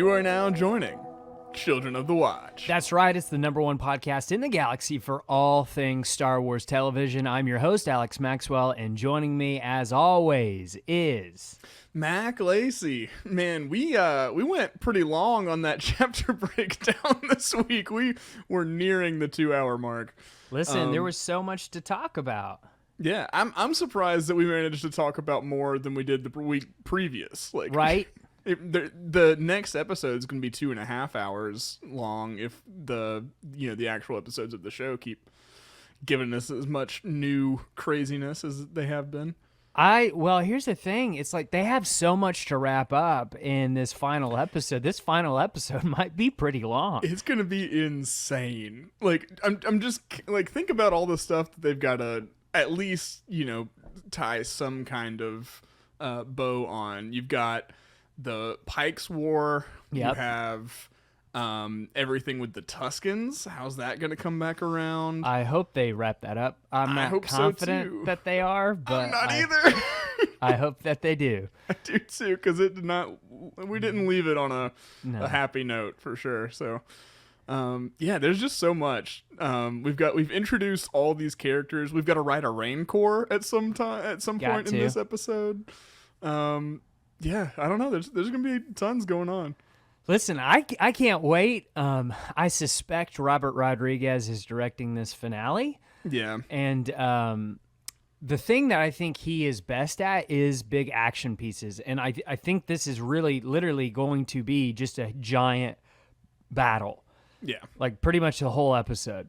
You are now joining Children of the Watch. That's right. It's the #1 podcast in the galaxy for all things Star Wars television. I'm your host, Alex Maxwell, and joining me, as always, is... Mac Lacey. Man, we went pretty long on that chapter breakdown this week. We were nearing the 2-hour mark. Listen, there was so much to talk about. Yeah, I'm surprised that we managed to talk about more than we did the week previous. Like, right? The next episode is going to be 2.5 hours long if the actual episodes of the show keep giving us as much new craziness as they have been. Well, here's the thing. It's like they have so much to wrap up in this final episode. This final episode might be pretty long. It's going to be insane. Like, I'm just, like, think about all the stuff that they've got to at least, tie some kind of bow on. You've got the Pikes War. Yep. You have everything with the Tuscans. How's that going to come back around? I hope they wrap that up. I'm not confident that they are, but I'm not either. I hope that they do. I do too, because we didn't leave it on a happy note for sure. So there's just so much. We've introduced all these characters. We've got to write a Rain Corps at some point in this episode. I don't know. There's gonna be tons going on. Listen, I can't wait. I suspect Robert Rodriguez is directing this finale. Yeah. And the thing that I think he is best at is big action pieces. And I think this is really literally going to be just a giant battle. Yeah. Like pretty much the whole episode.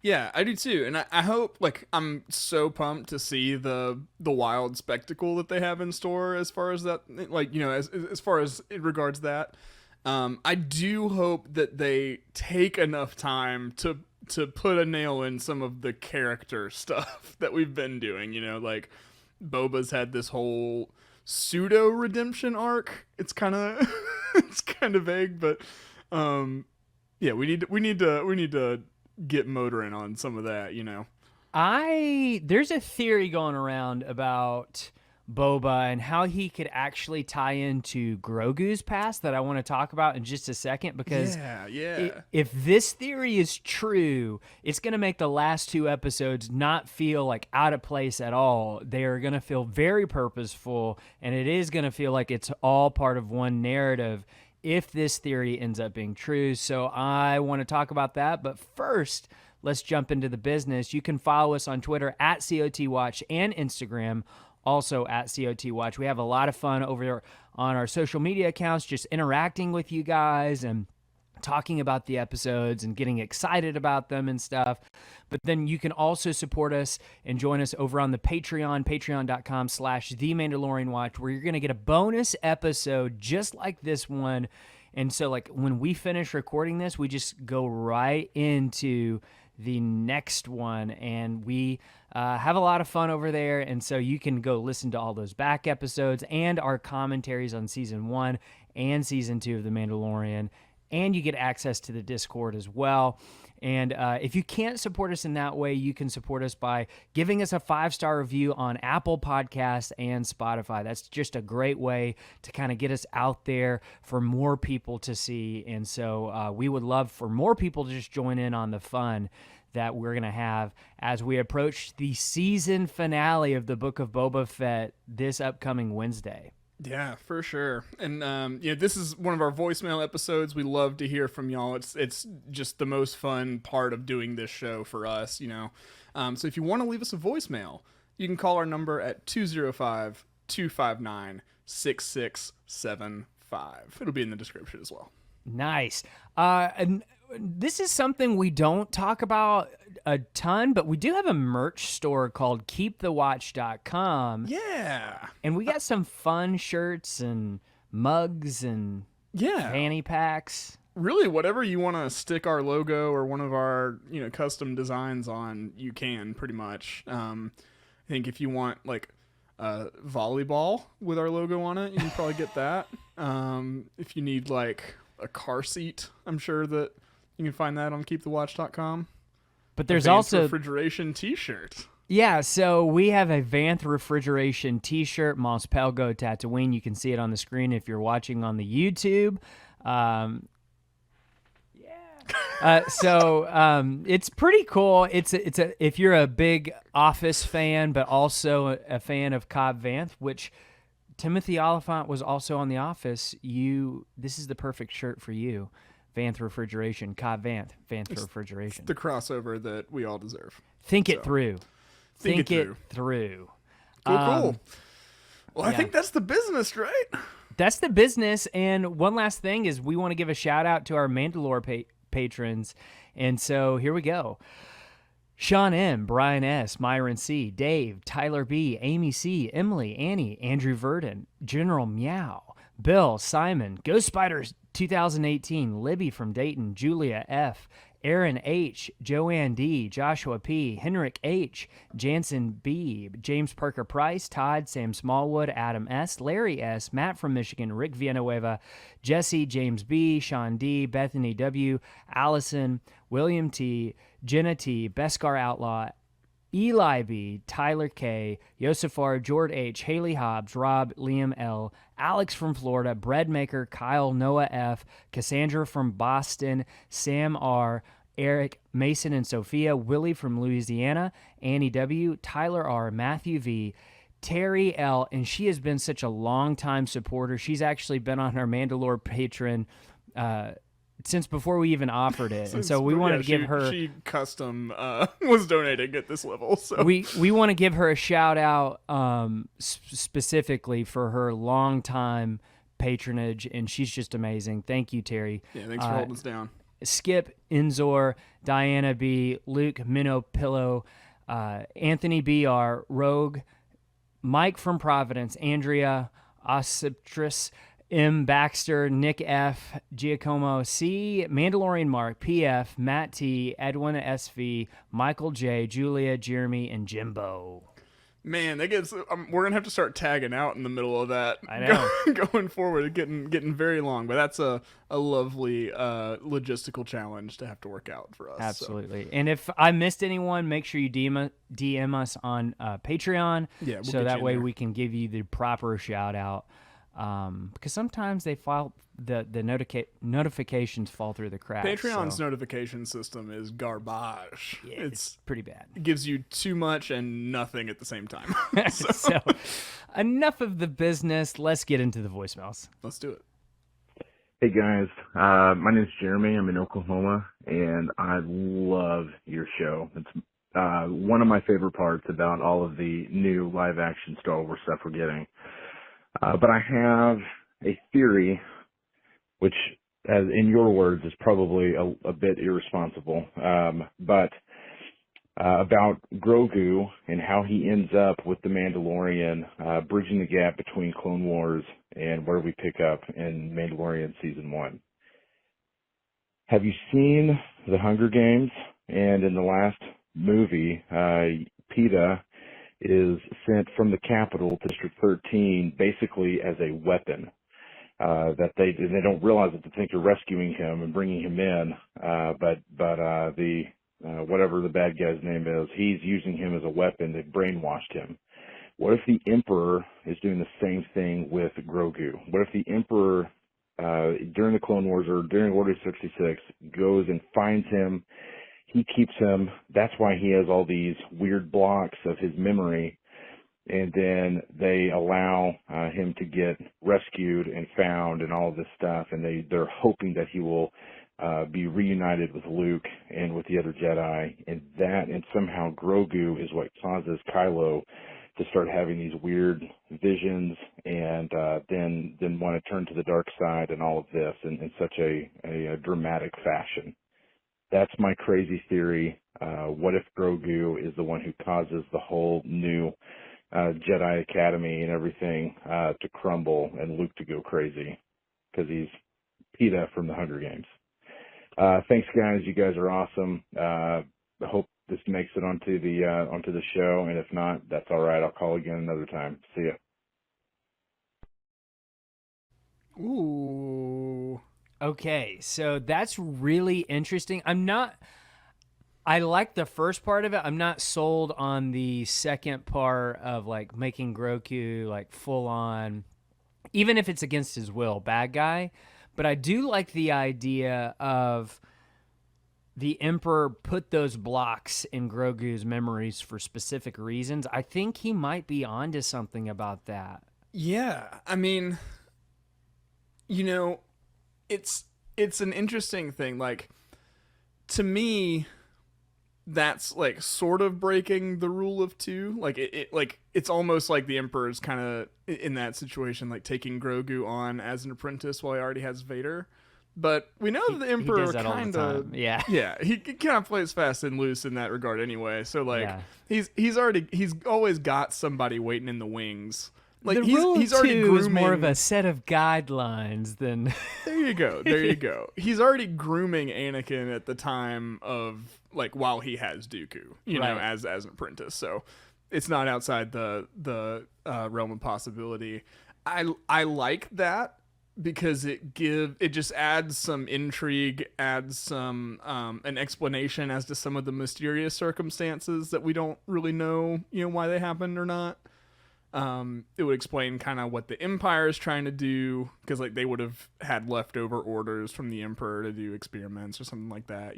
Yeah, I do too. And I hope, like, I'm so pumped to see the wild spectacle that they have in store as far as that, like, as far as it regards that. I do hope that they take enough time to put a nail in some of the character stuff that we've been doing. Like Boba's had this whole pseudo redemption arc. It's kind of vague, but we need to get motoring on some of that. There's a theory going around about Boba and how he could actually tie into Grogu's past that I want to talk about in just a second, because if this theory is true, it's going to make the last 2 episodes not feel like out of place at all. They are going to feel very purposeful, and it is going to feel like it's all part of one narrative if this theory ends up being true. So I want to talk about that, but first, let's jump into the business. You can follow us on Twitter at COTWatch and Instagram also at COTWatch. We have a lot of fun over there on our social media accounts, just interacting with you guys and talking about the episodes and getting excited about them and stuff. But then you can also support us and join us over on the Patreon, patreon.com/The Mandalorian Watch, where you're going to get a bonus episode just like this one. And so, like, when we finish recording this, we just go right into the next one, and we have a lot of fun over there. And so you can go listen to all those back episodes and our commentaries on season 1 and season 2 of The Mandalorian, and you get access to the Discord as well. And if you can't support us in that way, you can support us by giving us a 5-star review on Apple Podcasts and Spotify. That's just a great way to kind of get us out there for more people to see. And so we would love for more people to just join in on the fun that we're going to have as we approach the season finale of the Book of Boba Fett this upcoming Wednesday. Yeah, for sure. And this is one of our voicemail episodes. We love to hear from y'all. It's just the most fun part of doing this show for us, So if you want to leave us a voicemail, you can call our number at 205-259-6675. It'll be in the description as well. Nice. And this is something we don't talk about a ton, but we do have a merch store called keepthewatch.com. Yeah. And we got some fun shirts and mugs and fanny packs. Really, whatever you want to stick our logo or one of our, custom designs on, you can pretty much. I think if you want like volleyball with our logo on it, you can probably get that. If you need like a car seat, I'm sure that you can find that on keepthewatch.com. But there's also refrigeration t-shirt. Yeah, so we have a Vanth refrigeration t-shirt, Mos Pelgo Tatooine. You can see it on the screen if you're watching on the YouTube. It's pretty cool. If you're a big Office fan, but also a fan of Cobb Vanth, which Timothy Oliphant was also on The Office. This is the perfect shirt for you. Vanth Refrigeration, Cobb Vanth Refrigeration. It's the crossover that we all deserve. Think it through. Think it through. Cool. Well, I think that's the business, right? That's the business. And one last thing is we want to give a shout out to our Mandalore patrons. And so here we go. Sean M., Brian S., Myron C., Dave, Tyler B., Amy C., Emily, Annie, Andrew Verdon, General Meow, Bill, Simon, Ghost Spiders 2018, Libby from Dayton, Julia F., Aaron H., Joanne D., Joshua P., Henrik H., Jansen B., James Parker Price, Todd, Sam Smallwood, Adam S., Larry S., Matt from Michigan, Rick Villanueva, Jesse, James B., Sean D., Bethany W., Allison, William T., Jenna T., Beskar Outlaw, Eli B., Tyler K., Yosefar, Jord H., Haley Hobbs, Rob, Liam L., Alex from Florida, Breadmaker, Kyle, Noah F., Cassandra from Boston, Sam R., Eric, Mason and Sophia, Willie from Louisiana, Annie W., Tyler R., Matthew V., Terry L., and she has been such a long-time supporter. She's actually been on our Mandalore patron since before we even offered it. And so we wanted to give her... She custom was donating at this level. So we want to give her a shout-out specifically for her long-time patronage, and she's just amazing. Thank you, Terry. Yeah, thanks for holding us down. Skip, Inzor, Diana B., Luke, Minnow Pillow, Anthony B.R., Rogue, Mike from Providence, Andrea, Osiptris, M. Baxter, Nick F., Giacomo C., Mandalorian Mark, PF, Matt T., Edwin SV, Michael J., Julia, Jeremy, and Jimbo. Man, that gets. We're gonna have to start tagging out in the middle of that. I know. Going forward, getting very long, but that's a lovely logistical challenge to have to work out for us. Absolutely. So. And if I missed anyone, make sure you DM us on Patreon. Yeah, so that way we can give you the proper shout out. Because sometimes they file the notifications fall through the cracks. Patreon's notification system is garbage. Yeah, it's pretty bad. It gives you too much and nothing at the same time. So enough of the business. Let's get into the voicemails. Let's do it. Hey guys, my name's Jeremy. I'm in Oklahoma, and I love your show. It's one of my favorite parts about all of the new live-action Star Wars stuff we're getting. But I have a theory, which, as in your words, is probably a bit irresponsible, but about Grogu and how he ends up with the Mandalorian, bridging the gap between Clone Wars and where we pick up in Mandalorian Season 1. Have you seen The Hunger Games? And in the last movie, PETA is sent from the Capitol, District 13, basically as a weapon. That they don't realize it. They think they're rescuing him and bringing him in, but the whatever the bad guy's name is, he's using him as a weapon. They've brainwashed him. What if the Emperor is doing the same thing with Grogu? What if the Emperor, during the Clone Wars or during Order 66, goes and finds him? He keeps him. That's why he has all these weird blocks of his memory. And then they allow him to get rescued and found and all of this stuff. And they're hoping that he will be reunited with Luke and with the other Jedi. And somehow Grogu is what causes Kylo to start having these weird visions and then want to turn to the dark side and all of this in such a dramatic fashion. That's my crazy theory. What if Grogu is the one who causes the whole new Jedi Academy and everything to crumble and Luke to go crazy because he's PETA from the Hunger Games? Thanks, guys. You guys are awesome. I hope this makes it onto the show, and if not, that's all right. I'll call again another time. See ya. Ooh. Okay, so that's really interesting. I like the first part of it. I'm not sold on the second part of like making Grogu like full on, even if it's against his will, bad guy. But I do like the idea of the Emperor put those blocks in Grogu's memories for specific reasons. I think he might be onto something about that. Yeah, I mean, it's an interesting thing. Like, to me, that's like sort of breaking the rule of two. Like it's almost like the Emperor's kind of in that situation, like taking Grogu on as an apprentice while he already has Vader. But we know that the Emperor kind of, yeah, he kind of plays fast and loose in that regard anyway. So like, he's always got somebody waiting in the wings. Like the rule he's already grooming. Is more of a set of guidelines than. There you go. He's already grooming Anakin at the time of like while he has Dooku, you know, as an apprentice. So it's not outside the realm of possibility. I like that. Because it just adds some intrigue, adds some an explanation as to some of the mysterious circumstances that we don't really know, why they happened or not. It would explain kind of what the Empire is trying to do, because like they would have had leftover orders from the Emperor to do experiments or something like that.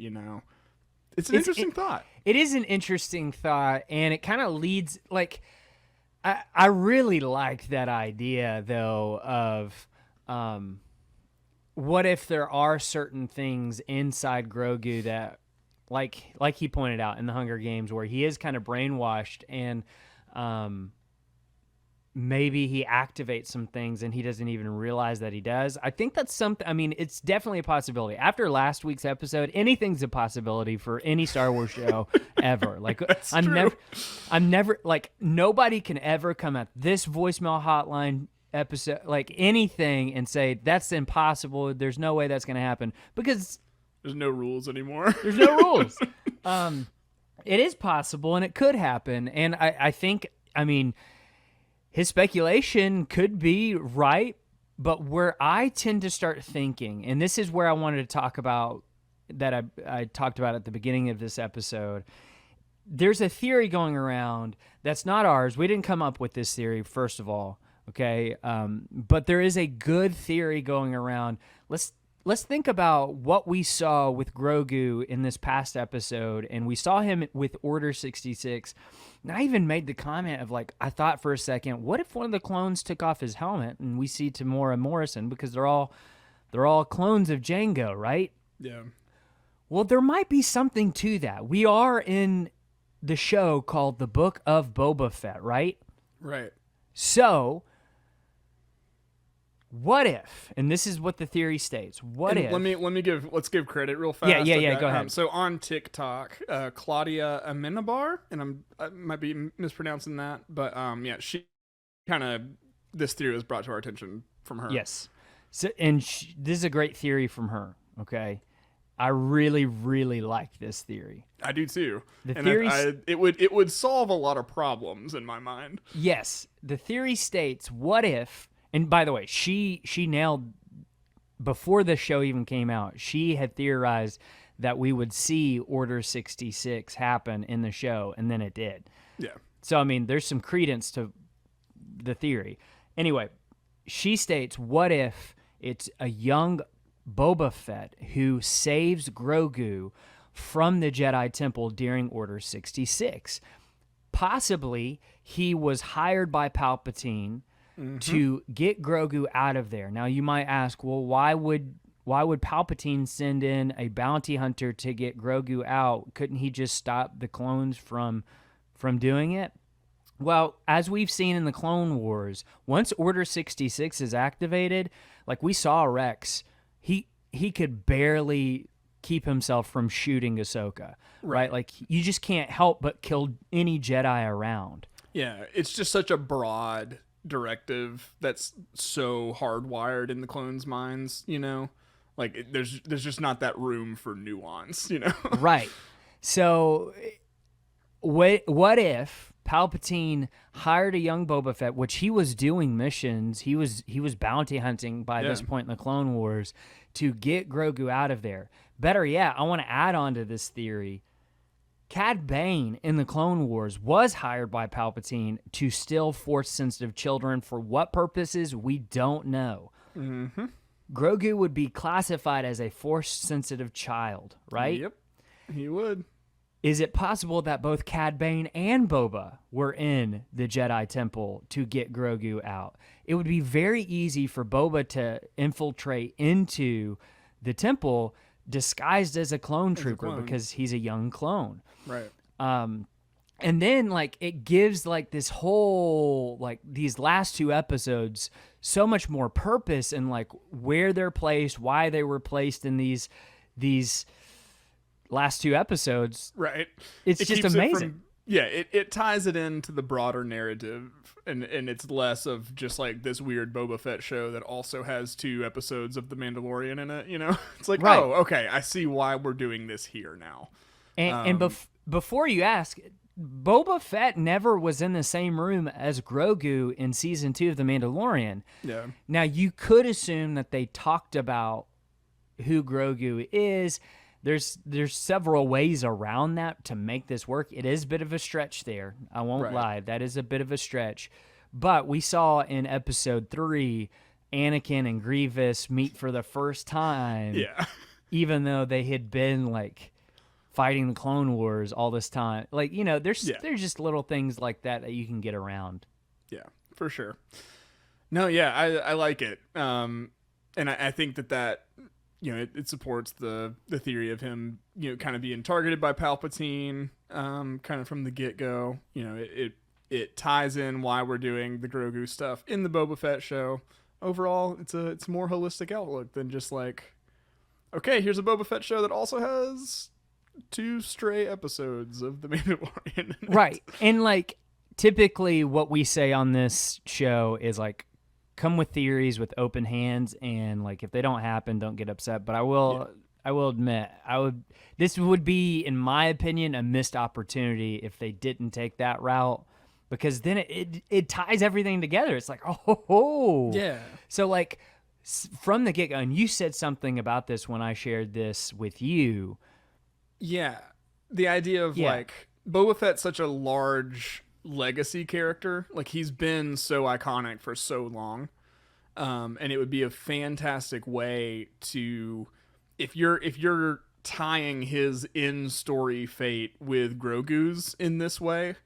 It's an interesting thought. It is an interesting thought, and it kind of leads like I really like that idea though of. What if there are certain things inside Grogu that, like he pointed out in the Hunger Games, where he is kind of brainwashed and maybe he activates some things and he doesn't even realize that he does. I think that's something. I mean, it's definitely a possibility. After last week's episode, anything's a possibility for any Star Wars show ever. Like I'm never like nobody can ever come at this voicemail hotline episode like anything and say that's impossible, there's no way that's going to happen, because there's no rules anymore. There's no rules. It is possible and it could happen, and I think, I mean, his speculation could be right, but where I tend to start thinking, and this is where I wanted to talk about that I talked about at the beginning of this episode, there's a theory going around that's not ours. We didn't come up with this theory, first of all. Okay, but there is a good theory going around. Let's think about what we saw with Grogu in this past episode, and we saw him with Order 66. And I even made the comment of like, I thought for a second, what if one of the clones took off his helmet and we see Tamora Morrison, because they're all clones of Jango, right? Yeah. Well, there might be something to that. We are in the show called The Book of Boba Fett, right? Right. So, what if, and this is what the theory states, let's give credit real fast. Yeah, go ahead. So on TikTok, Claudia Amenabar, and I might be mispronouncing that, but she kind of, this theory was brought to our attention from her. Yes. So, and this is a great theory from her, okay? I really, really like this theory. I do too. It would solve a lot of problems in my mind. Yes. The theory states, what if, and by the way, she nailed, before the show even came out, she had theorized that we would see Order 66 happen in the show, and then it did. Yeah. So, I mean, there's some credence to the theory. Anyway, she states, what if it's a young Boba Fett who saves Grogu from the Jedi Temple during Order 66? Possibly he was hired by Palpatine to get Grogu out of there. Now you might ask, well, why would Palpatine send in a bounty hunter to get Grogu out? Couldn't he just stop the clones from doing it? Well, as we've seen in the Clone Wars, once Order 66 is activated, like we saw Rex, he could barely keep himself from shooting Ahsoka, right? Like, you just can't help but kill any Jedi around. Yeah, it's just such a broad directive that's so hardwired in the clones' minds, Like, there's just not that room for nuance, Right. So, what if Palpatine hired a young Boba Fett, which he was doing missions, he was bounty hunting by this point in the Clone Wars, to get Grogu out of there. Better yet, I want to add on to this theory. Cad Bane in the Clone Wars was hired by Palpatine to steal Force-sensitive children. For what purposes, we don't know. Mm-hmm. Grogu would be classified as a Force-sensitive child, right? Yep, he would. Is it possible that both Cad Bane and Boba were in the Jedi Temple to get Grogu out? It would be very easy for Boba to infiltrate into the temple disguised as a clone trooper because he's a young clone. Right. And then, like, it gives, like, this whole, like, these last two episodes so much more purpose and, like, where they're placed, why they were placed in these last two episodes. Right. It's just amazing. It ties it into the broader narrative, and it's less of just, like, this weird Boba Fett show that also has 2 episodes of The Mandalorian in it, you know? It's like, right. Oh, okay, I see why we're doing this here now. And before you ask, Boba Fett never was in the same room as Grogu in season 2 of The Mandalorian. Yeah. Now, you could assume that they talked about who Grogu is. There's several ways around that to make this work. It is a bit of a stretch there. I won't lie. That is a bit of a stretch. But we saw in episode 3, Anakin and Grievous meet for the first time. Yeah. Even though they had been, like, fighting the Clone Wars all this time. Like, you know, there's just little things like that you can get around. Yeah, for sure. No, yeah, I like it. And I think that you know, it supports the theory of him, you know, kind of being targeted by Palpatine, kind of from the get-go. You know, it ties in why we're doing the Grogu stuff in the Boba Fett show. Overall, it's a more holistic outlook than just like, okay, here's a Boba Fett show that also has 2 stray episodes of The Mandalorian. Right. And, like, typically what we say on this show is, like, come with theories with open hands, and, like, if they don't happen, don't get upset. But I will admit, this would be, in my opinion, a missed opportunity if they didn't take that route, because then it ties everything together. It's like, oh. Yeah. So, like, from the get-go, and you said something about this when I shared this with you. Yeah. The idea of, like, Boba Fett's such a large legacy character. Like, he's been so iconic for so long. And it would be a fantastic way to, if you're tying his in-story fate with Grogu's in this way,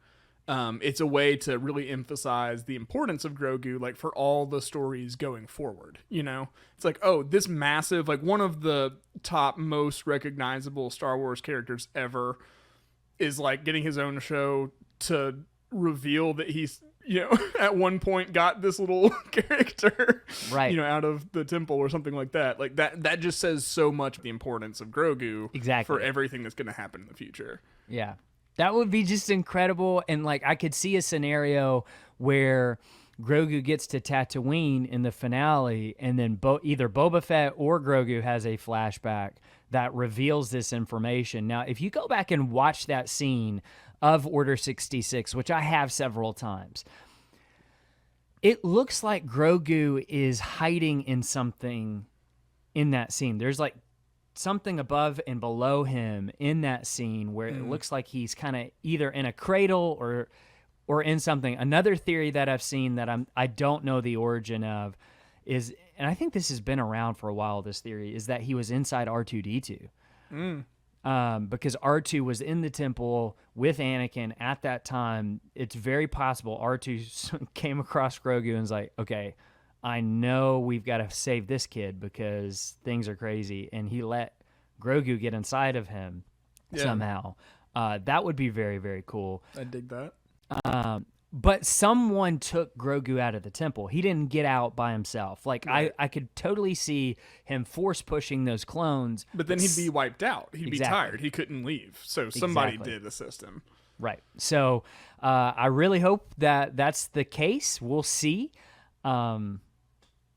it's a way to really emphasize the importance of Grogu, like, for all the stories going forward, you know? It's like, oh, this massive, like, one of the top most recognizable Star Wars characters ever is, like, getting his own show to reveal that he's, you know, at one point got this little character, right, you know, out of the temple or something like that. Like, that just says so much the importance of Grogu for everything that's going to happen in the future. Yeah. That would be just incredible. And, like, I could see a scenario where Grogu gets to Tatooine in the finale, and then either Boba Fett or Grogu has a flashback that reveals this information. Now, if you go back and watch that scene of Order 66, which I have several times, it looks like Grogu is hiding in something in that scene. There's, like, something above and below him in that scene where it looks like he's kind of either in a cradle or in something. Another theory that I've seen that I don't know the origin of is, and I think this has been around for a while, this theory, is that he was inside R2-D2. Because R2 was in the temple with Anakin at that time. It's very possible R2 came across Grogu and was like, okay, I know we've got to save this kid because things are crazy. And he let Grogu get inside of him somehow. That would be very, very cool. I dig that. But someone took Grogu out of the temple. He didn't get out by himself. Like, right. I could totally see him force pushing those clones. But then he'd be wiped out. He'd be tired. He couldn't leave. So somebody did assist him. Right. So I really hope that that's the case. We'll see.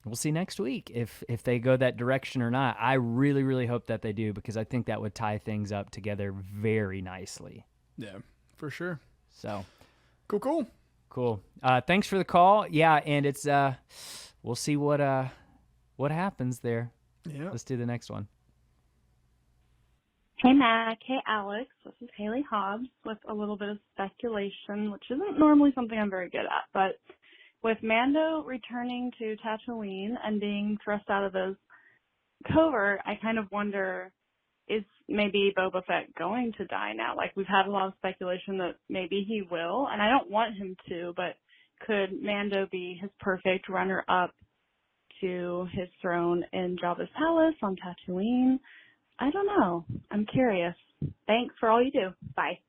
We'll see next week if they go that direction or not. I really, really hope that they do, because I think that would tie things up together very nicely. Yeah, for sure. So cool. Thanks for the call. Yeah, and it's we'll see what happens there. Yeah. Let's do the next one. Hey, Mac. Hey, Alex. This is Haley Hobbs with a little bit of speculation, which isn't normally something I'm very good at, but with Mando returning to Tatooine and being thrust out of those covert, I kind of wonder, is maybe Boba Fett going to die now? Like, we've had a lot of speculation that maybe he will, and I don't want him to, but could Mando be his perfect runner-up to his throne in Jabba's palace on Tatooine? I don't know. I'm curious. Thanks for all you do. Bye.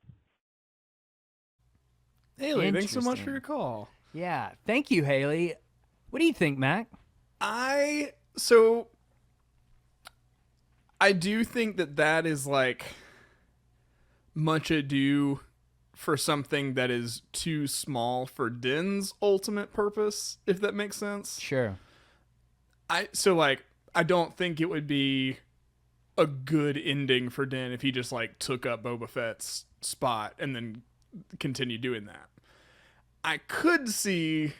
Haley, thanks so much for your call. Yeah, thank you, Haley. What do you think, Mac? I do think that is like much ado for something that is too small for Din's ultimate purpose, if that makes sense. Sure. I don't think it would be a good ending for Din if he just like took up Boba Fett's spot and then continued doing that. I could see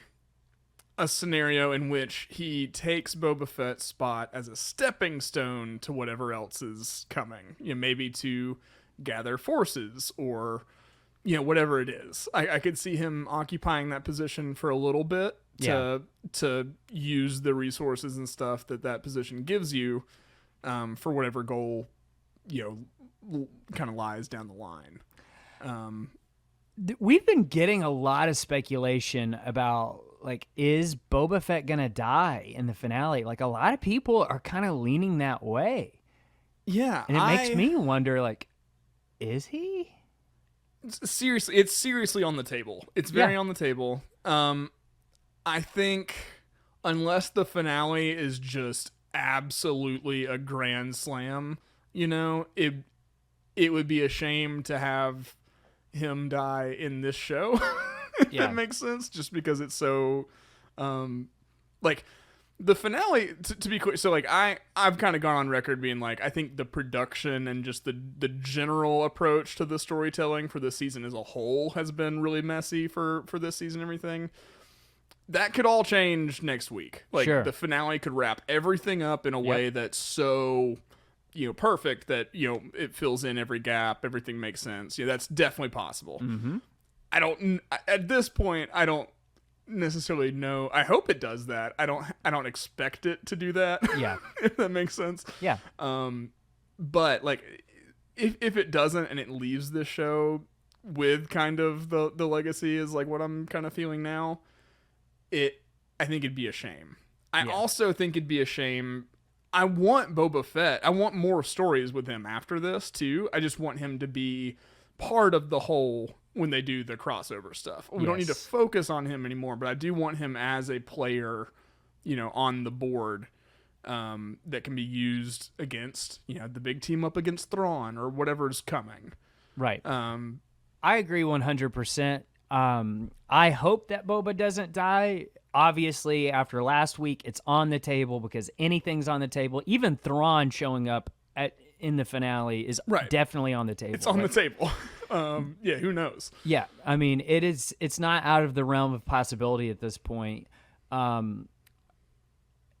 a scenario in which he takes Boba Fett's spot as a stepping stone to whatever else is coming. You know, maybe to gather forces or, you know, whatever it is. I could see him occupying that position for a little bit to use the resources and stuff that position gives you for whatever goal, you know, kind of lies down the line. We've been getting a lot of speculation about, like, is Boba Fett gonna die in the finale? Like, a lot of people are kind of leaning that way. Yeah, and it makes me wonder, like, is he? Seriously, it's seriously on the table. It's very on the table. I think unless the finale is just absolutely a grand slam, you know, it would be a shame to have him die in this show. If that makes sense, just because it's so like the finale to be quick. So like I've kind of gone on record being like, I think the production and just the general approach to the storytelling for this season as a whole has been really messy for this season and everything. That could all change next week. Like the finale could wrap everything up in a way that's so, you know, perfect that, you know, it fills in every gap, everything makes sense. Yeah, that's definitely possible. Mm-hmm. At this point, I don't necessarily know. I hope it does that. I don't expect it to do that. Yeah. If that makes sense. Yeah. But like if it doesn't and it leaves this show with kind of the legacy is like what I'm kind of feeling now, I think it'd be a shame. I also think it'd be a shame. I want Boba Fett. I want more stories with him after this too. I just want him to be part of the whole when they do the crossover stuff. We don't need to focus on him anymore, but I do want him as a player, you know, on the board that can be used against, you know, the big team up against Thrawn or whatever's coming. Right. I agree 100%. I hope that Boba doesn't die. Obviously, after last week, it's on the table because anything's on the table. Even Thrawn showing up in the finale is definitely on the table. It's on the table. Yeah, who knows? Yeah, I mean, it's not out of the realm of possibility at this point.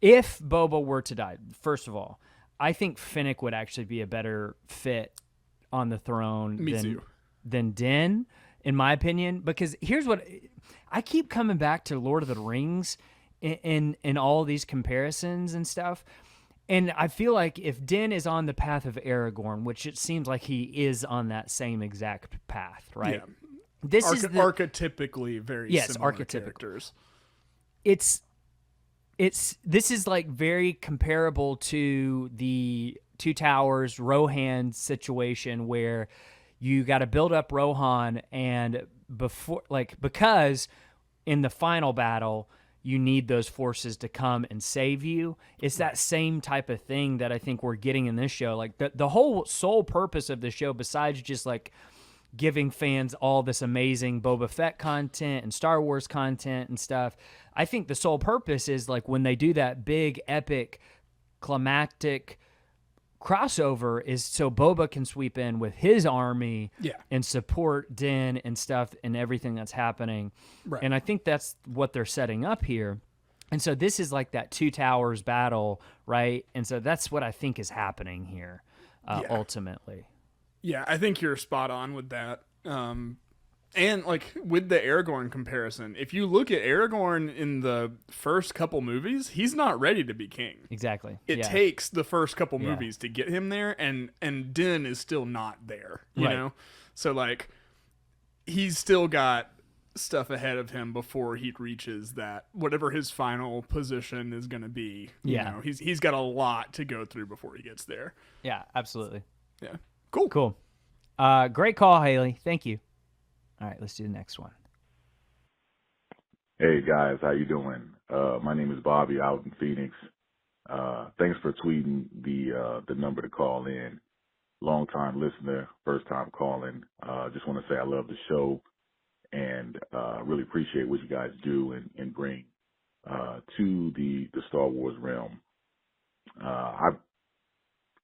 If Boba were to die, first of all, I think Fennec would actually be a better fit on the throne than Din, in my opinion, because here's what I keep coming back to: Lord of the Rings in all these comparisons and stuff. And I feel like if Din is on the path of Aragorn, which it seems like he is on that same exact path, right? Yeah. This is archetypically very similar characters. This is like very comparable to the Two Towers Rohan situation where you got to build up Rohan and because in the final battle you need those forces to come and save you. It's that same type of thing that I think we're getting in this show. Like the whole sole purpose of the show, besides just like giving fans all this amazing Boba Fett content and Star Wars content and stuff, I think the sole purpose is like when they do that big epic climactic crossover is so Boba can sweep in with his army and support Din and stuff and everything that's happening. Right. And I think that's what they're setting up here. And so this is like that Two Towers battle, right? And so that's what I think is happening here ultimately. Yeah, I think you're spot on with that. And like with the Aragorn comparison, if you look at Aragorn in the first couple movies, he's not ready to be king. Exactly. It Yeah. takes the first couple movies to get him there, and Din is still not there. You know, so like he's still got stuff ahead of him before he reaches that whatever his final position is going to be. You know, he's got a lot to go through before he gets there. Yeah, absolutely. Yeah. Cool. Great call, Haley. Thank you. All right, let's do the next one. Hey guys, how you doing? My name is Bobby out in Phoenix. Thanks for tweeting the number to call in. Long time listener, first time calling. Just want to say I love the show and really appreciate what you guys do and bring to the Star Wars realm. I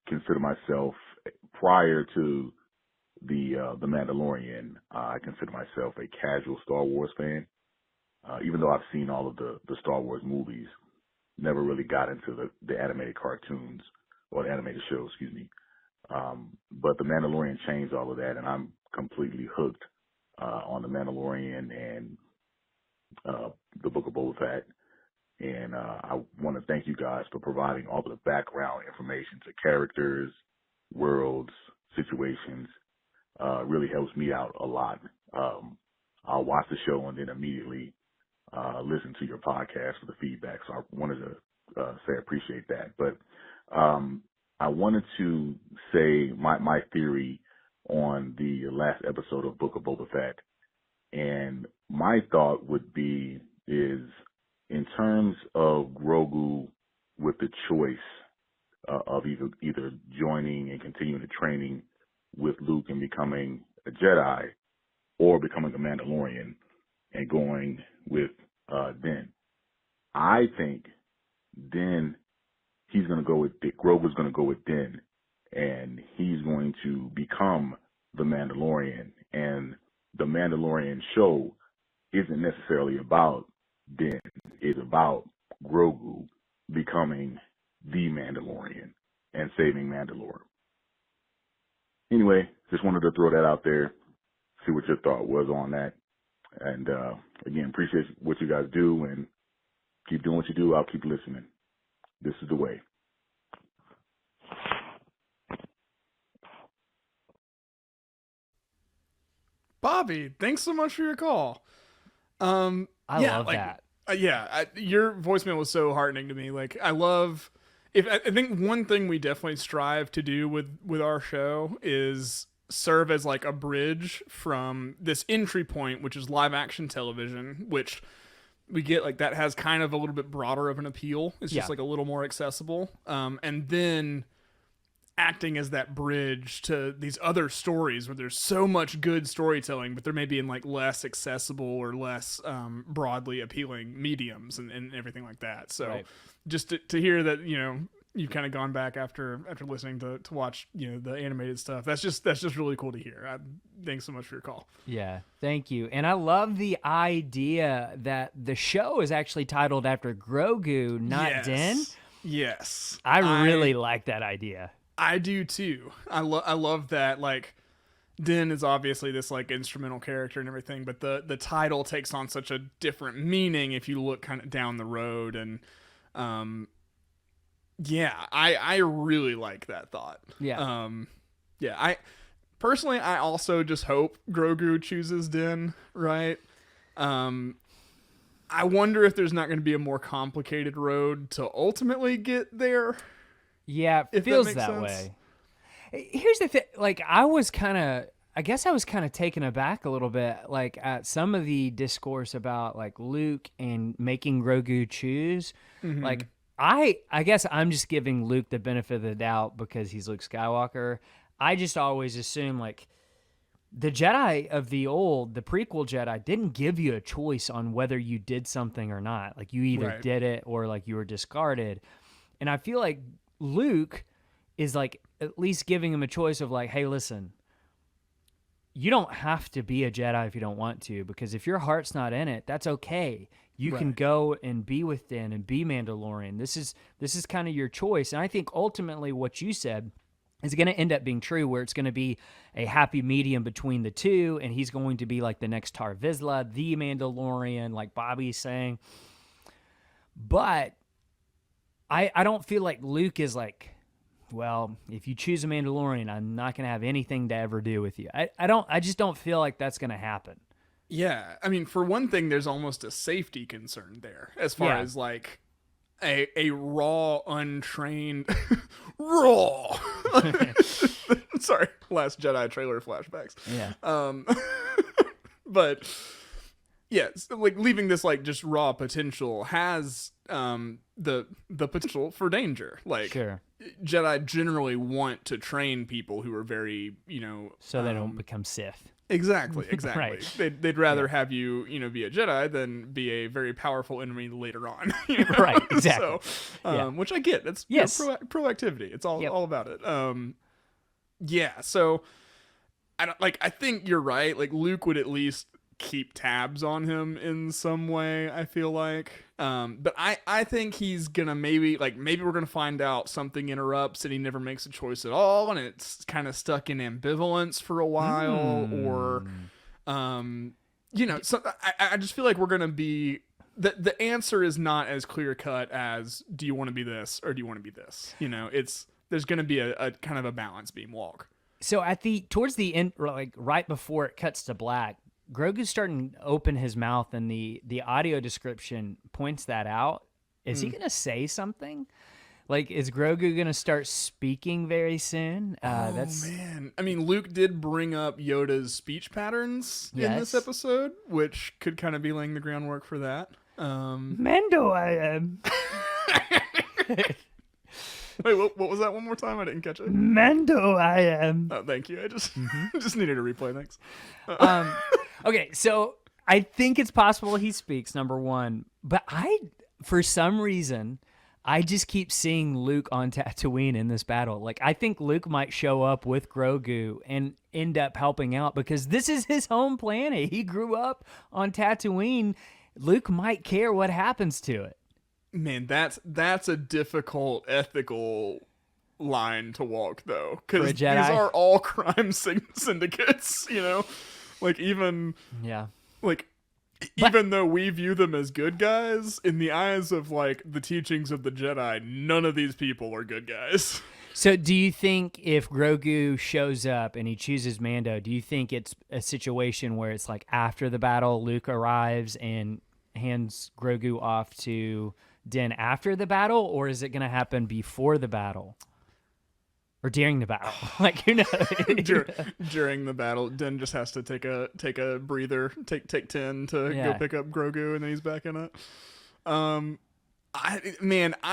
consider myself, prior to the Mandalorian, I consider myself a casual Star Wars fan. Even though I've seen all of the Star Wars movies, never really got into the animated cartoons or the animated shows, excuse me. But the Mandalorian changed all of that, and I'm completely hooked on the Mandalorian and the Book of Boba Fett. And I want to thank you guys for providing all the background information to characters, worlds, situations. Really helps me out a lot. I'll watch the show and then immediately listen to your podcast for the feedback. So I wanted to say I appreciate that. But I wanted to say my theory on the last episode of Book of Boba Fett. And my thought would be is in terms of Grogu with the choice of either joining and continuing the training with Luke and becoming a Jedi, or becoming a Mandalorian and going with Din. I think Din, Grogu's going to go with Din, and he's going to become the Mandalorian. And the Mandalorian show isn't necessarily about Din. It's about Grogu becoming the Mandalorian and saving Mandalore. Anyway, just wanted to throw that out there, see what your thought was on that. And again, appreciate what you guys do, and keep doing what you do. I'll keep listening. This is the way. Bobby, thanks so much for your call. I love that. Your voicemail was so heartening to me. Like, I think one thing we definitely strive to do with our show is serve as like a bridge from this entry point, which is live action television, which we get like that has kind of a little bit broader of an appeal. It's just like a little more accessible. And then acting as that bridge to these other stories where there's so much good storytelling, but they're maybe in like less accessible or less broadly appealing mediums and everything like that. So just to hear that, you know, you've kind of gone back after listening to watch, you know, the animated stuff. That's just really cool to hear. Thanks so much for your call. Yeah, thank you. And I love the idea that the show is actually titled after Grogu, not Din. Yes. I really like that idea. I do too. I love that. Like, Din is obviously this like instrumental character and everything, but the title takes on such a different meaning if you look kind of down the road. And I really like that thought. I personally, I also just hope Grogu chooses Din, right? I wonder if there's not going to be a more complicated road to ultimately get there. Yeah, it feels that way. Here's the thing. Like, I guess I was kind of taken aback a little bit, like, at some of the discourse about, like, Luke and making Grogu choose. Mm-hmm. Like, I guess I'm just giving Luke the benefit of the doubt because he's Luke Skywalker. I just always assume, like, the Jedi of the prequel Jedi didn't give you a choice on whether you did something or not. Like, you either did it or, like, you were discarded. And I feel like Luke is like at least giving him a choice of like, hey, listen, you don't have to be a Jedi if you don't want to, because if your heart's not in it, that's okay. You can go and be with Din and be Mandalorian. This is kind of your choice. And I think ultimately what you said is going to end up being true, where it's going to be a happy medium between the two, and he's going to be like the next Tar Vizsla, the Mandalorian, like Bobby's saying. But I don't feel like Luke is like, well, if you choose a Mandalorian, I'm not going to have anything to ever do with you. I just don't feel like that's going to happen. Yeah, I mean, for one thing, there's almost a safety concern there, as far as like a raw, untrained, raw. Sorry, Last Jedi trailer flashbacks. Yeah. But yeah, like leaving this like just raw potential has the potential for danger. Like, sure. Jedi generally want to train people who are very, so they don't become Sith. Exactly. Right. They'd rather have you, be a Jedi than be a very powerful enemy later on. Right, exactly. So, which I get. It's proactivity. It's all about it. Yeah. So I think you're right. Like, Luke would at least keep tabs on him in some way, I feel like. But I think he's gonna maybe we're gonna find out something interrupts and he never makes a choice at all, and it's kind of stuck in ambivalence for a while, or so I just feel like we're gonna be the answer is not as clear cut as, do you want to be this or do you want to be this? There's gonna be a kind of a balance being walked. So towards the end, like right before it cuts to black, Grogu's starting to open his mouth, and the audio description points that out. Is he going to say something? Like, is Grogu going to start speaking very soon? Man. I mean, Luke did bring up Yoda's speech patterns in this episode, which could kind of be laying the groundwork for that. Mando, I am. Wait, what was that one more time? I didn't catch it. Mando, I am. Oh, thank you. I just just needed a replay. Thanks. Okay, so I think it's possible he speaks, number one. But for some reason, I just keep seeing Luke on Tatooine in this battle. Like, I think Luke might show up with Grogu and end up helping out, because this is his home planet. He grew up on Tatooine. Luke might care what happens to it. Man, that's a difficult ethical line to walk, though, because these are all crime syndicates. Like, even even though we view them as good guys, in the eyes of like the teachings of the Jedi, none of these people are good guys. So do you think if Grogu shows up and he chooses Mando, do you think it's a situation where it's like after the battle, Luke arrives and hands Grogu off to Din after the battle, or is it going to happen before the battle? Or during the battle? Like, during the battle, Din just has to take a breather, take 10 to go pick up Grogu, and then he's back in it. I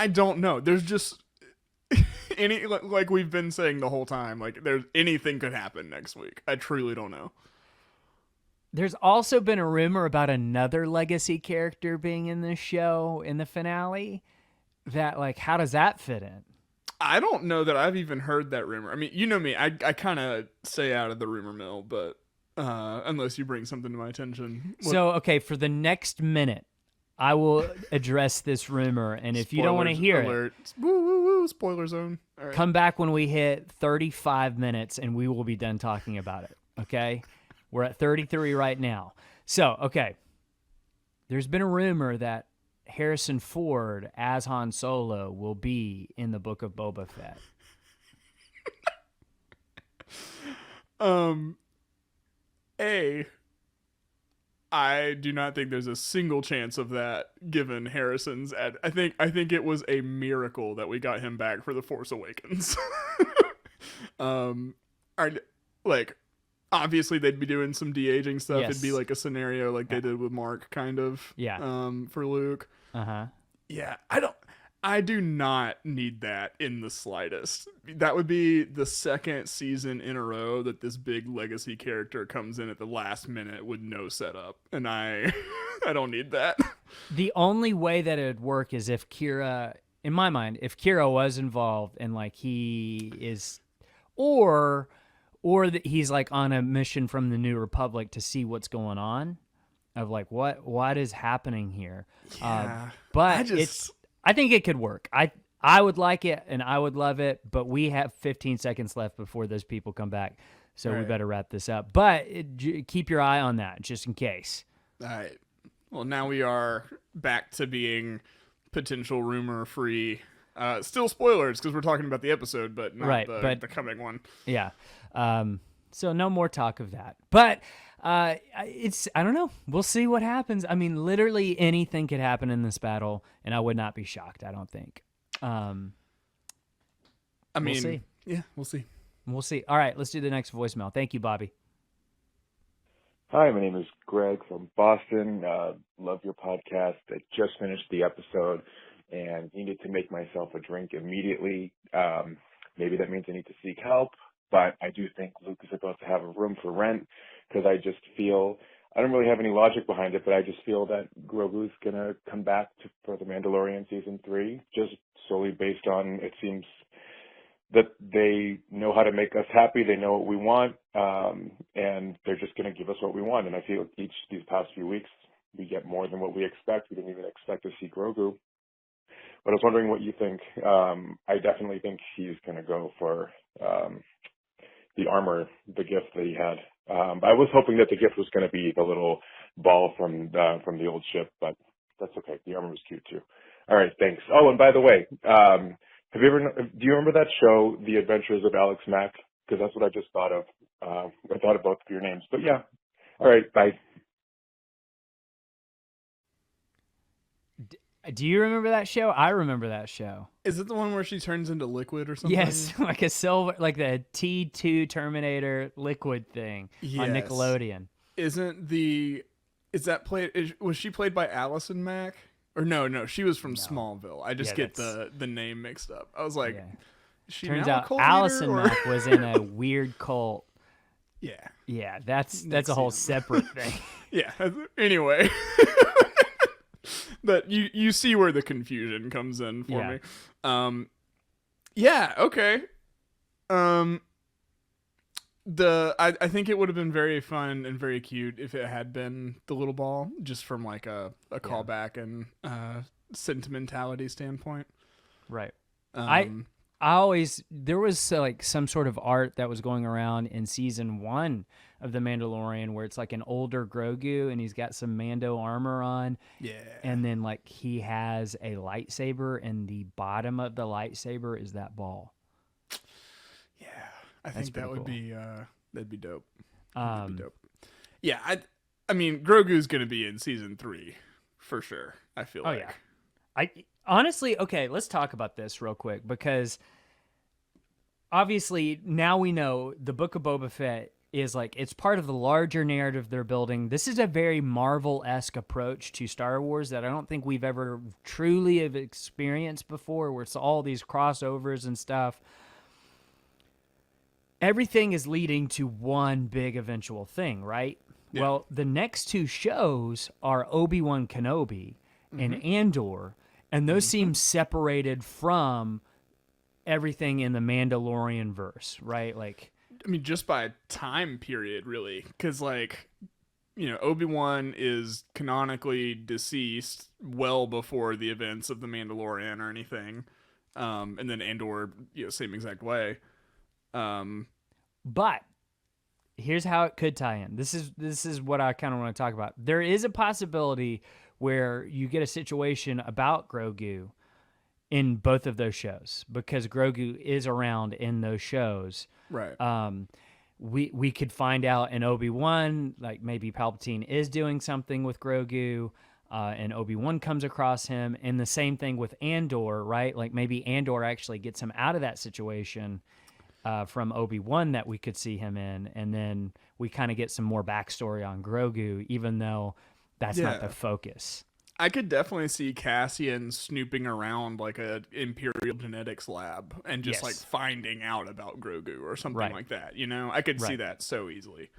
don't know. There's just like we've been saying the whole time, like anything could happen next week. I truly don't know. There's also been a rumor about another legacy character being in this show in the finale. That, like, how does that fit in? I don't know that I've even heard that rumor. I mean, you know me, I kind of stay out of the rumor mill, but unless you bring something to my attention. So, okay, for the next minute, I will address this rumor, and if you don't want to hear it, spoiler zone. All right. Come back when we hit 35 minutes, and we will be done talking about it, okay? We're at 33 right now. So, okay, there's been a rumor that Harrison Ford as Han Solo will be in the book of Boba Fett. I do not think there's a single chance of that, given Harrison's I think it was a miracle that we got him back for The Force Awakens. Obviously they'd be doing some de-aging stuff. Yes. It'd be like a scenario like they did with Mark, kind of. Yeah. For Luke. Uh-huh. Yeah, I do not need that in the slightest. That would be the second season in a row that this big legacy character comes in at the last minute with no setup, and I don't need that. The only way that it would work is if Kira, in my mind, if Kira was involved and like he is, or that he's like on a mission from the New Republic to see what's going on, of like what is happening here. Yeah, but I think it could work. I I would like it and I would love it, but we have 15 seconds left before those people come back. So we better wrap this up. But keep your eye on that just in case. All right. Well, now we are back to being potential rumor-free. Still spoilers because we're talking about the episode, but not the coming one. Yeah. So no more talk of that. But I don't know. We'll see what happens. I mean, literally anything could happen in this battle, and I would not be shocked, I don't think. We'll see. Yeah, we'll see. We'll see. All right, let's do the next voicemail. Thank you, Bobby. Hi, my name is Greg from Boston. Love your podcast. I just finished the episode and needed to make myself a drink immediately. Maybe that means I need to seek help, but I do think Luke is about to have a room for rent because I just feel, I don't really have any logic behind it, but I just feel that Grogu's going to come back for The Mandalorian Season 3, just solely based on, it seems that they know how to make us happy. They know what we want, and they're just going to give us what we want. And I feel these past few weeks, we get more than what we expect. We didn't even expect to see Grogu. But I was wondering what you think. I definitely think he's going to go for the armor, the gift that he had. I was hoping that the gift was going to be the little ball from the old ship, but that's okay. The armor was cute too. All right, thanks. Oh, and by the way, do you remember that show, The Adventures of Alex Mack? Because that's what I just thought of. I thought of both of your names. But yeah. All right, bye. Do you remember that show? I remember that show. Is it the one where she turns into liquid or something? Yes, like a silver, like the T2 Terminator liquid thing on Nickelodeon. Was she played by Allison Mack? Or no, she was from Smallville. I just get the name mixed up. I was like, turns out Allison Mack was in a weird cult. Yeah. Yeah, that's a whole separate thing. Yeah. Anyway. But you see where the confusion comes in for me. Yeah, okay. I think it would have been very fun and very cute if it had been the little ball, just from like a callback and sentimentality standpoint. Right. I always, there was like some sort of art that was going around in season 1 of The Mandalorian where it's like an older Grogu and he's got some Mando armor on. Yeah. And then like he has a lightsaber and the bottom of the lightsaber is that ball. Yeah. I think that would be that'd be dope. That'd be dope. Yeah, I mean Grogu's going to be in season 3 for sure. I feel like. Yeah. I honestly, okay, let's talk about this real quick because obviously now we know the Book of Boba Fett is like, it's part of the larger narrative they're building. This is a very Marvel-esque approach to Star Wars that I don't think we've ever truly have experienced before, where it's all these crossovers and stuff. Everything is leading to one big eventual thing, right? Yeah. Well, the next 2 shows are Obi-Wan Kenobi and Andor, and those seem separated from everything in the Mandalorian verse, right? Like, I mean, just by time period, really, because like, Obi-Wan is canonically deceased well before the events of the Mandalorian or anything, and then Andor, same exact way. But here's how it could tie in. This is what I kind of want to talk about. There is a possibility where you get a situation about Grogu in both of those shows because Grogu is around in those shows. Right. We could find out in Obi-Wan, like maybe Palpatine is doing something with Grogu, and Obi-Wan comes across him, and the same thing with Andor, right? Like maybe Andor actually gets him out of that situation from Obi-Wan that we could see him in, and then we kind of get some more backstory on Grogu, even though that's not the focus. I could definitely see Cassian snooping around like a Imperial genetics lab and just like finding out about Grogu or something like that. I could see that so easily.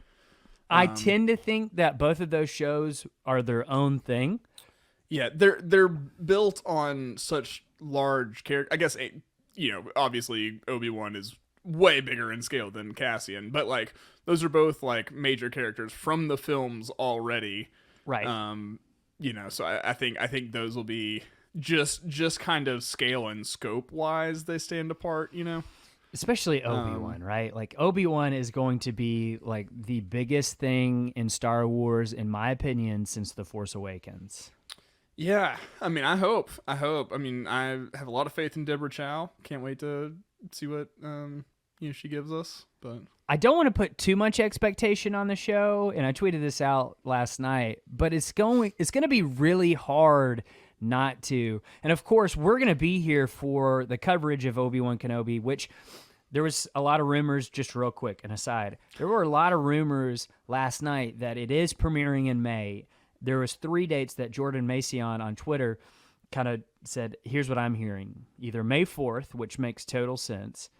I tend to think that both of those shows are their own thing. Yeah, they're built on such large characters. I guess obviously Obi-Wan is way bigger in scale than Cassian, but like those are both like major characters from the films already. Right. So I think those will be just kind of scale and scope wise, they stand apart. Especially Obi-Wan, right? Like Obi-Wan is going to be like the biggest thing in Star Wars, in my opinion, since The Force Awakens. Yeah, I mean, I hope. I mean, I have a lot of faith in Deborah Chow. Can't wait to see what she gives us. But I don't want to put too much expectation on the show, and I tweeted this out last night. But it's going to be really hard not to. And of course, we're going to be here for the coverage of Obi-Wan Kenobi, which there was a lot of rumors. Just real quick, an aside, there were a lot of rumors last night that it is premiering in May. There was 3 dates that Jordan Macion on Twitter kind of said, here's what I'm hearing. Either May 4th, which makes total sense,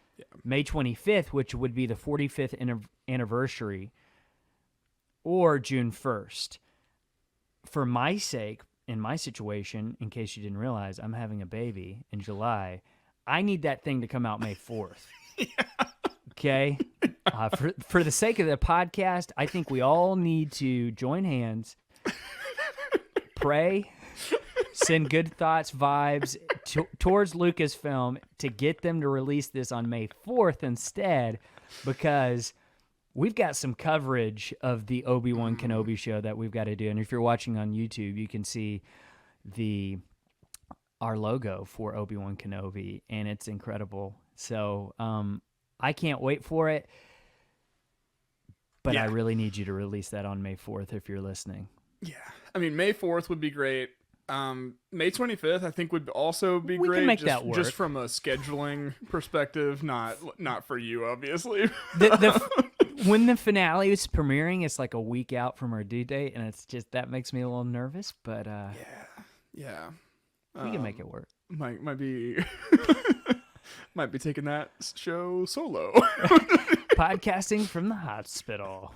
May 25th, which would be the 45th anniversary, or June 1st. For my sake, in my situation, in case you didn't realize, I'm having a baby in July. I need that thing to come out May 4th. Okay? For the sake of the podcast, I think we all need to join hands, pray, send good thoughts, vibes towards Lucasfilm to get them to release this on May 4th instead, because we've got some coverage of the Obi-Wan Kenobi show that we've got to do. And if you're watching on YouTube, you can see our logo for Obi-Wan Kenobi, and it's incredible. So I can't wait for it, but I really need you to release that on May 4th if you're listening. Yeah. I mean, May 4th would be great. May 25th, I think, would also be great. We can make that work. Just from a scheduling perspective, not for you, obviously. When the finale is premiering, it's like a week out from our due date, and it's just that makes me a little nervous. But yeah, we can make it work. Might be might be taking that show solo. Podcasting from the hospital.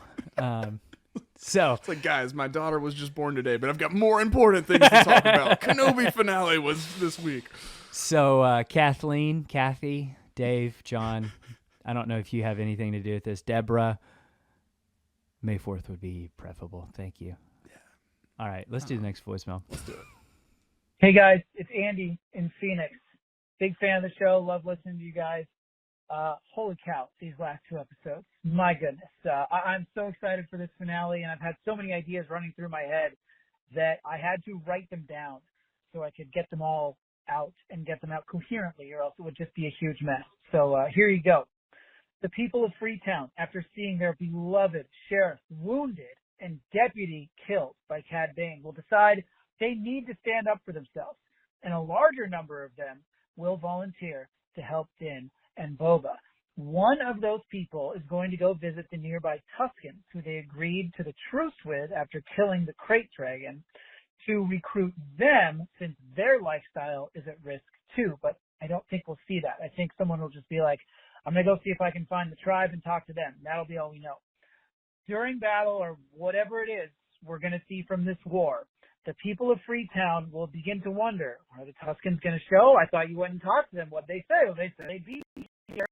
So it's like, guys, my daughter was just born today, but I've got more important things to talk about. Kenobi finale was this week. So Kathleen, Kathy, Dave, John, I don't know if you have anything to do with this. Deborah, May 4th would be preferable. Thank you. Yeah. All right, let's do the next voicemail. Let's do it. Hey, guys, it's Andy in Phoenix. Big fan of the show. Love listening to you guys. Holy cow, these last 2 episodes. My goodness. I'm so excited for this finale, and I've had so many ideas running through my head that I had to write them down so I could get them all out and get them out coherently, or else it would just be a huge mess. So here you go. The people of Freetown, after seeing their beloved sheriff wounded and deputy killed by Cad Bane, will decide they need to stand up for themselves, and a larger number of them will volunteer to help Din and Boba. One of those people is going to go visit the nearby Tuscans, who they agreed to the truce with after killing the Crate Dragon, to recruit them since their lifestyle is at risk too. But I don't think we'll see that. I think someone will just be like, I'm going to go see if I can find the tribe and talk to them. That'll be all we know. During battle, or whatever it is we're going to see from this war, the people of Freetown will begin to wonder, are the Tuscans going to show? I thought you went and talked to them. What'd they say? Well, they said they'd be here.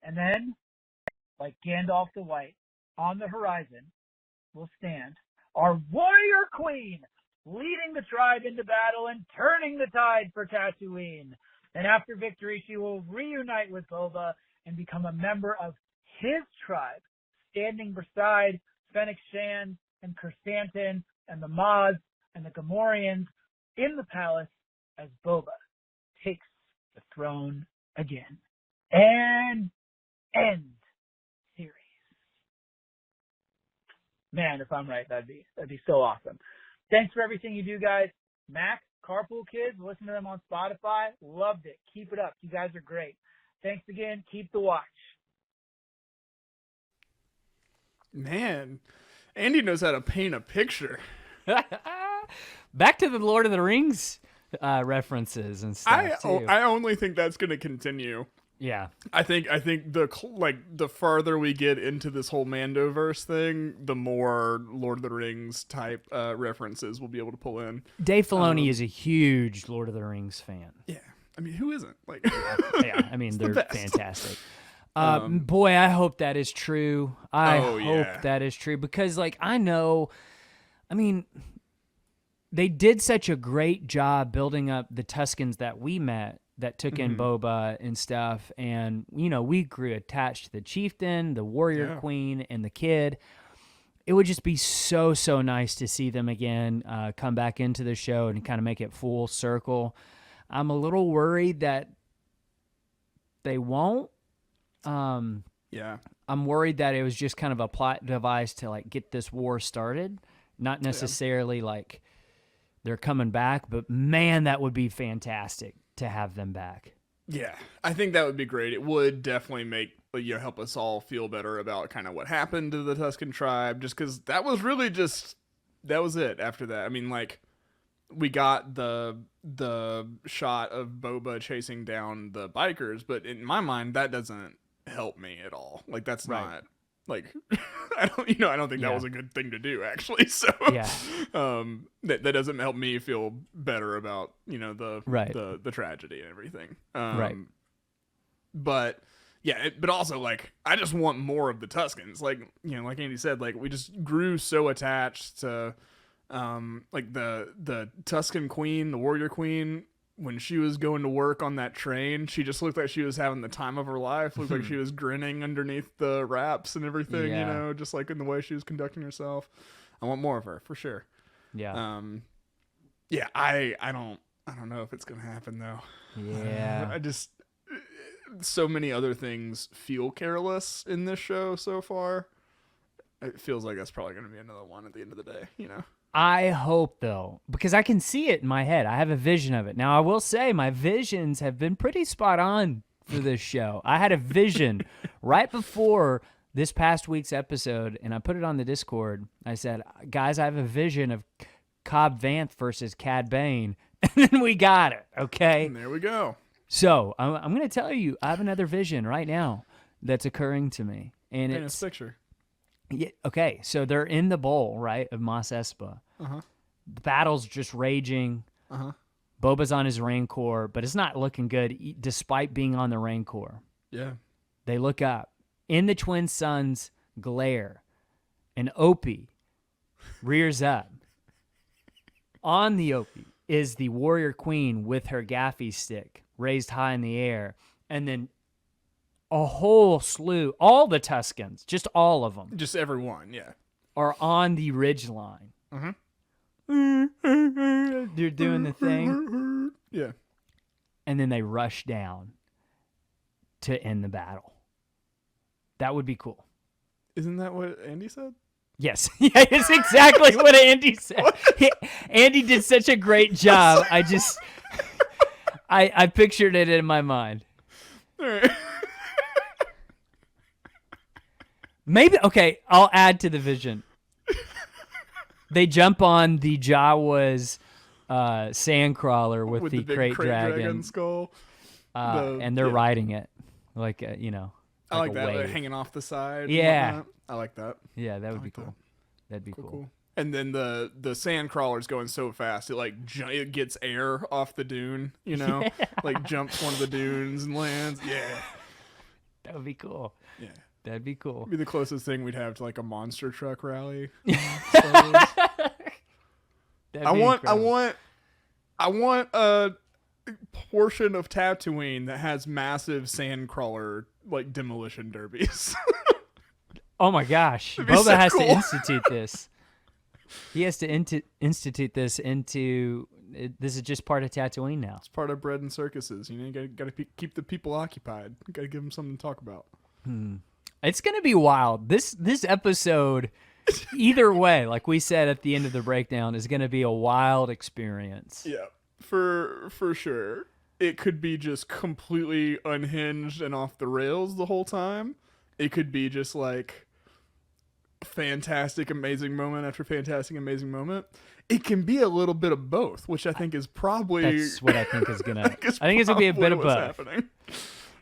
And then, like Gandalf the White, on the horizon will stand our warrior queen, leading the tribe into battle and turning the tide for Tatooine. And after victory, she will reunite with Boba and become a member of his tribe, standing beside Fennec Shan and Chrysanthemum and the Maz and the Gamorreans in the palace as Boba takes the throne again. And end series. Man, if I'm right, that'd be so awesome. Thanks for everything you do, guys. Mac, Carpool Kids, listen to them on Spotify. Loved it. Keep it up. You guys are great. Thanks again. Keep the watch. Man, Andy knows how to paint a picture. Back to the Lord of the Rings references and stuff. I only think that's going to continue. Yeah, I think the farther we get into this whole Mandoverse thing, the more Lord of the Rings type references we'll be able to pull in. Dave Filoni is a huge Lord of the Rings fan. Yeah, I mean, who isn't? Like, yeah, I mean, they're fantastic. Boy, I hope that is true. I hope that is true, because, like, I know, I mean, they did such a great job building up the Tuscans that we met that took in Boba and stuff. And, we grew attached to the chieftain, the warrior queen, and the kid. It would just be so, so nice to see them again, come back into the show and kind of make it full circle. I'm a little worried that they won't. I'm worried that it was just kind of a plot device to like get this war started. Not necessarily like they're coming back, but man, that would be fantastic to have them back. Yeah, I think that would be great. It would definitely make help us all feel better about kind of what happened to the Tuscan tribe, just because that was really that was it after that. I mean, like, we got the shot of Boba chasing down the bikers, but in my mind, that doesn't help me at all. Like, that's not like I don't think that was a good thing to do, actually. So that doesn't help me feel better about the tragedy and everything. But but also, like, I just want more of the Tuscans. Like, like Andy said, like, we just grew so attached to like the Tuscan queen, the warrior queen. When she was going to work on that train, she just looked like she was having the time of her life. Looked like she was grinning underneath the wraps and everything, just like in the way she was conducting herself. I want more of her for sure. Yeah. I don't know if it's gonna happen though. Yeah. I just so many other things feel careless in this show so far. It feels like that's probably gonna be another one at the end of the day. I hope, though, because I can see it in my head. I have a vision of it. Now, I will say my visions have been pretty spot on for this show. I had a vision right before this past week's episode, and I put it on the Discord. I said, guys, I have a vision of Cobb Vanth versus Cad Bane, and then we got it, okay? And there we go. So I'm going to tell you, I have another vision right now that's occurring to me. And it's a picture. Yeah, okay, so they're in the bowl, right, of Mos Espa. The battle's just raging. Boba's on his Rancor, but it's not looking good despite being on the Rancor. Yeah. They look up. In the twin suns glare, and Opie rears up. On the Opie is the warrior queen with her gaffy stick raised high in the air, and then a whole slew, all the Tuscans, just all of them. Just everyone, are on the ridge line. They're doing the thing. Yeah. And then they rush down to end the battle. That would be cool. Isn't that what Andy said? Yes. Yeah, it's exactly what Andy said. Andy did such a great job. I pictured it in my mind. All right. Maybe, okay, I'll add to the vision. They jump on the Jawa's sandcrawler with the big crate dragon skull. And they're riding it like, I like like that, wave. Like hanging off the side. Yeah. I like that. Yeah, that would be cool. That'd be cool. And then the sand crawler's going so fast it it gets air off the dune, like jumps one of the dunes and lands. Yeah, that would be cool. Yeah, that'd be cool. It'd be the closest thing we'd have to like a monster truck rally. I want a portion of Tatooine that has massive sand crawler like demolition derbies. Oh my gosh. Boba has to institute this. He has to institute this into... This is just part of Tatooine now. It's part of bread and circuses. You got to keep the people occupied. Got to give them something to talk about. It's going to be wild. This episode, either way, like we said at the end of the breakdown, is going to be a wild experience. Yeah, for sure. It could be just completely unhinged and off the rails the whole time. It could be just like... fantastic amazing moment after fantastic amazing moment. It can be a little bit of both, which I think is probably that's what I think is gonna I think it's gonna be a bit of both happening.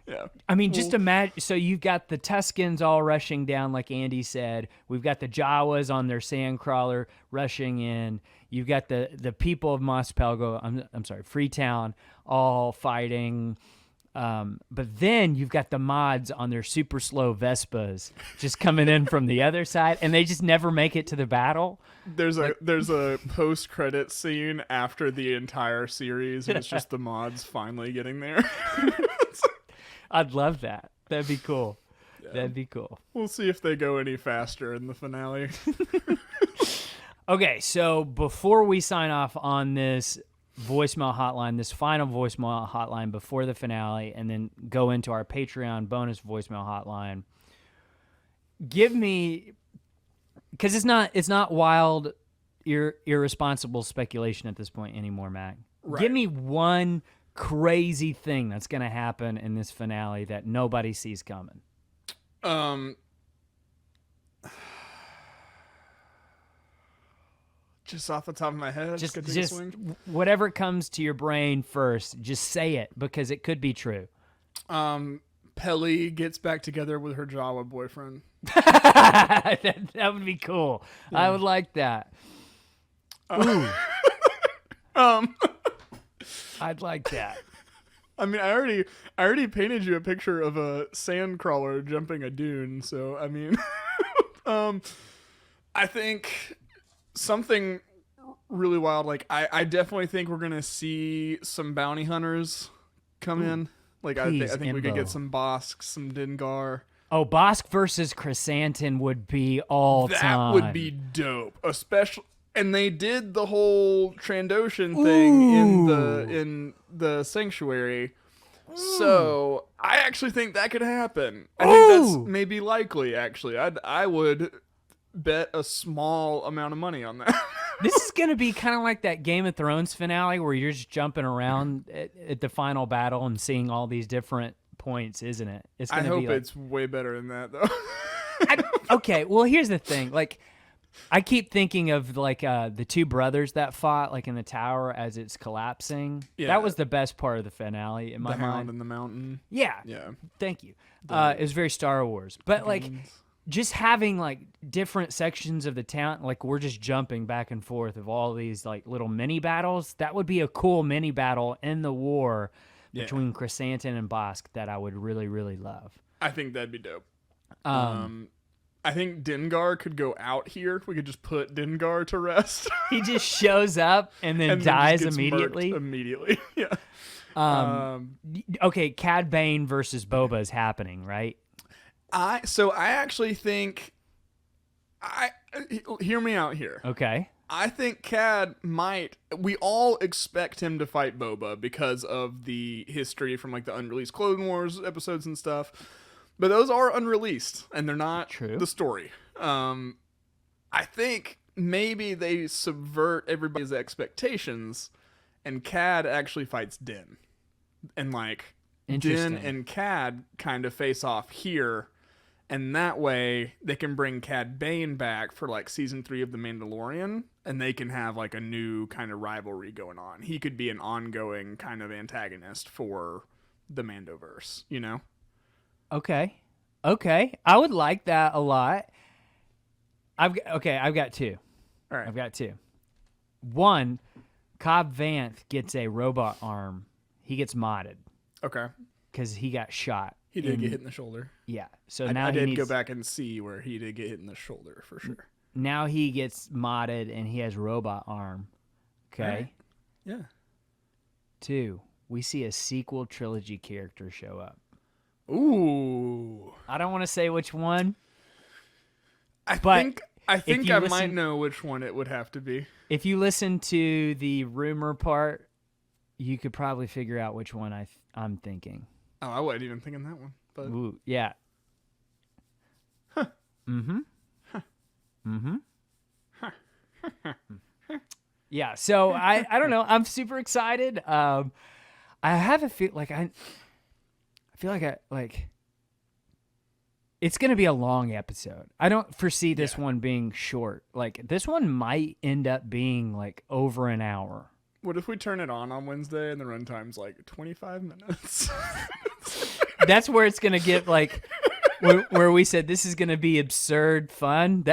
Yeah, I mean, just imagine. So you've got the Tuscans all rushing down, like Andy said. We've got the Jawas on their sandcrawler rushing in. You've got the people of Mos Pelgo, I'm sorry, Freetown, all fighting. But then you've got the mods on their super slow Vespas just coming in from the other side, and they just never make it to the battle. There's a post-credit scene after the entire series, and it's just the mods finally getting there. I'd love that. That'd be cool. Yeah. That'd be cool. We'll see if they go any faster in the finale. Okay, so before we sign off on this voicemail hotline, this final voicemail hotline before the finale, and then go into our Patreon bonus voicemail hotline, give me, because it's not wild, irresponsible speculation at this point anymore, Mac. Right. Give me one crazy thing that's going to happen in this finale that nobody sees coming. Just off the top of my head, just whatever comes to your brain first, just say it, because it could be true. Pelly gets back together with her Jawa boyfriend. that would be cool. Yeah. I would like that. Ooh. I'd like that. I mean, I already painted you a picture of a sand crawler jumping a dune, so I mean, I think something really wild. Like, I definitely think we're gonna see some bounty hunters come in. Like, I think we could get some Bosk, some Dengar. Oh, Bosk versus Chrysanthemum would be all time. That would be dope, especially. And they did the whole Trandoshan thing in the sanctuary. Ooh. So I actually think that could happen. I think that's maybe likely, actually. I would bet a small amount of money on that. This is going to be kind of like that Game of Thrones finale where you're just jumping around at the final battle and seeing all these different points, isn't it? It's I hope it's way better than that, though. Okay, well, here's the thing. Like, I keep thinking of like the two brothers that fought like in the tower as it's collapsing. Yeah. That was the best part of the finale in my mind. The Hound in the Mountain. Yeah. Thank you. It was very Star Wars, but like just having like different sections of the town, like we're just jumping back and forth of all these like little mini battles. That would be a cool mini battle in the war between Chrysanthemum and Bosk that I would really, really love. I think that'd be dope. I think Dengar could go out here. We could just put Dengar to rest. He just shows up and then dies immediately. Immediately, yeah. Okay, Cad Bane versus Boba is happening, right? I actually think hear me out here. Okay. I think Cad might. We all expect him to fight Boba because of the history from like the unreleased Clone Wars episodes and stuff. But those are unreleased, and they're not the story. I think maybe they subvert everybody's expectations, and Cad actually fights Din. And, like, Din and Cad kind of face off here, and that way they can bring Cad Bane back for, like, Season 3 of The Mandalorian, and they can have, like, a new kind of rivalry going on. He could be an ongoing kind of antagonist for the Mandoverse, you know? Okay. I would like that a lot. I've got two. All right. I've got two. One, Cobb Vanth gets a robot arm. He gets modded. Okay. Because he got shot. He did get hit in the shoulder. Yeah. So now I did go back and see where he did get hit in the shoulder for sure. Now he gets modded and he has robot arm. Okay. Right. Yeah. Two, we see a sequel trilogy character show up. Ooh. I don't want to say which one. I think I might know which one it would have to be. If you listen to the rumor part, you could probably figure out which one I'm thinking. Oh, I wasn't even thinking that one. But ooh, yeah. Huh. Mm-hmm. Huh. Mm-hmm. Huh. Yeah, so I don't know. I'm super excited. I have a feel like it's going to be a long episode. I don't foresee this one being short. Like, this one might end up being, like, over an hour. What if we turn it on Wednesday and the runtime's, like, 25 minutes? That's where it's going to get, like, where we said this is going to be absurd fun.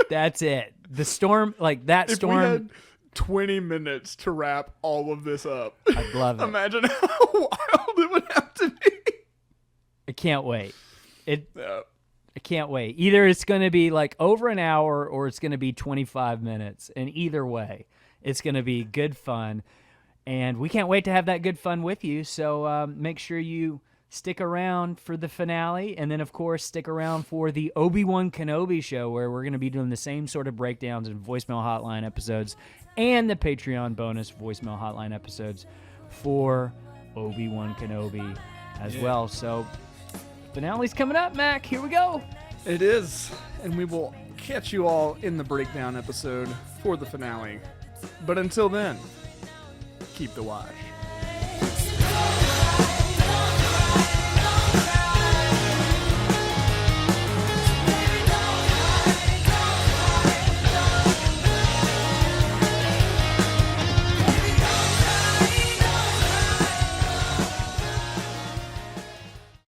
That's it. The storm, like, that storm. 20 minutes to wrap all of this up. I'd love it. Imagine how wild it would have to be. I can't wait. Yeah. I can't wait. Either it's going to be like over an hour or it's going to be 25 minutes. And either way, it's going to be good fun. And we can't wait to have that good fun with you. So make sure you stick around for the finale. And then, of course, stick around for the Obi-Wan Kenobi show, where we're going to be doing the same sort of breakdowns and voicemail hotline episodes and the Patreon bonus voicemail hotline episodes for Obi-Wan Kenobi as well. So finale's coming up, Mac. Here we go. It is. And we will catch you all in the breakdown episode for the finale. But until then, keep the watch.